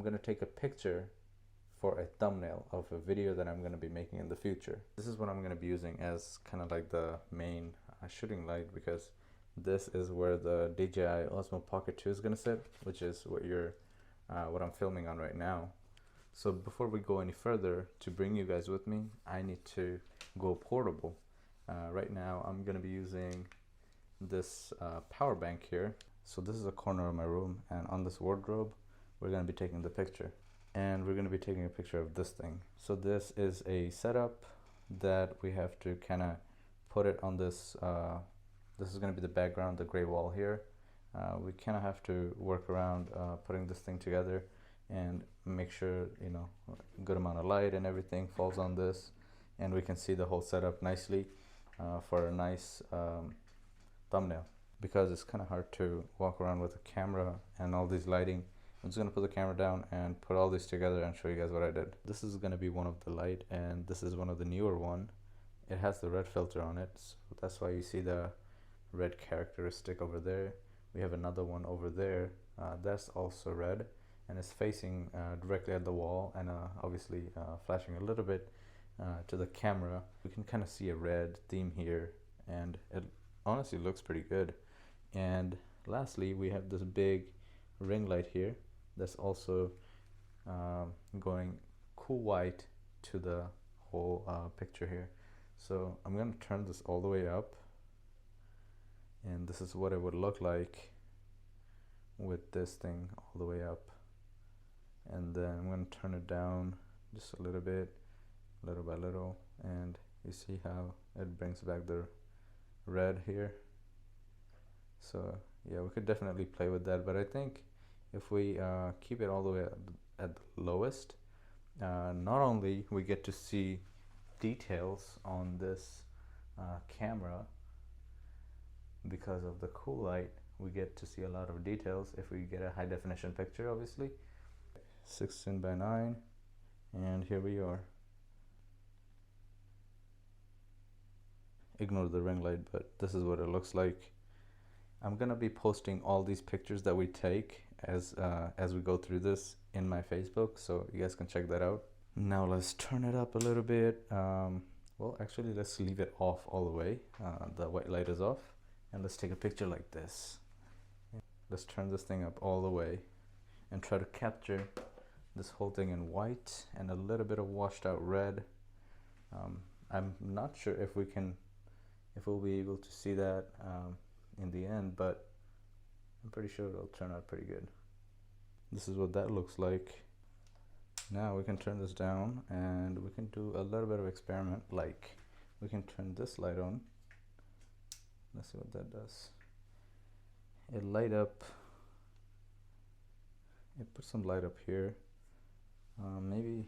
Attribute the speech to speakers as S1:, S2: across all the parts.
S1: going to take a picture for a thumbnail of a video that I'm going to be making in the future. This is what I'm going to be using as kind of like the main shooting light, because this is where the DJI Osmo Pocket 2 is going to sit, which is what I'm filming on right now. So before we go any further, to bring you guys with me, I need to go portable. Right now I'm going to be using this power bank here. So this is a corner of my room, and on this wardrobe we're going to be taking the picture, and we're going to be taking a picture of this thing. So this is a setup that we have to kind of put it on this this is going to be the background, the gray wall here. We kind of have to work around putting this thing together and make sure, you know, a good amount of light and everything falls on this, and we can see the whole setup nicely for a nice thumbnail. Because it's kind of hard to walk around with a camera and all these lighting, I'm just going to put the camera down and put all these together and show you guys what I did. This is going to be one of the light, and this is one of the newer one. It has the red filter on it, so that's why you see the red characteristic over there. We have another one over there that's also red, and it's facing directly at the wall, and obviously flashing a little bit to the camera. We can kind of see a red theme here, and it honestly looks pretty good. And lastly, we have this big ring light here that's also going cool white to the whole picture here. So I'm going to turn this all the way up, and this is what it would look like with this thing all the way up. And then I'm going to turn it down just a little bit, little by little, and you see how it brings back the red here. So yeah, we could definitely play with that, but I think if we keep it all the way at the lowest, not only we get to see details on this camera because of the cool light, we get to see a lot of details if we get a high definition picture, obviously. 16 by 9, and here we are. Ignore the ring light, but this is what it looks like. I'm gonna be posting all these pictures that we take as we go through this in my Facebook, so you guys can check that out. Now let's turn it up a little bit. Well, actually, let's leave it off all the way. The white light is off, and let's take a picture like this. Let's turn this thing up all the way and try to capture this whole thing in white and a little bit of washed out red. I'm not sure if we'll be able to see that in the end, but I'm pretty sure it'll turn out pretty good. This is what that looks like. Now we can turn this down and we can do a little bit of experiment, like we can turn this light on. Let's see what that does. It light up, it put some light up here. Maybe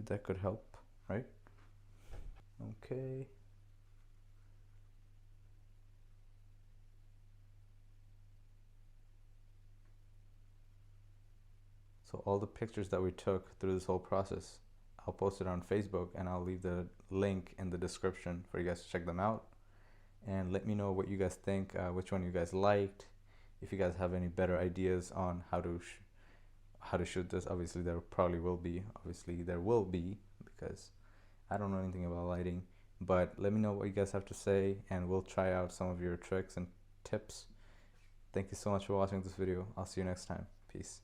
S1: that could help, right? Okay. So all the pictures that we took through this whole process, I'll post it on Facebook, and I'll leave the link in the description for you guys to check them out. And let me know what you guys think, which one you guys liked. If you guys have any better ideas on how to shoot this, obviously there probably will be. Obviously there will be, because I don't know anything about lighting. But let me know what you guys have to say, and we'll try out some of your tricks and tips. Thank you so much for watching this video. I'll see you next time. Peace.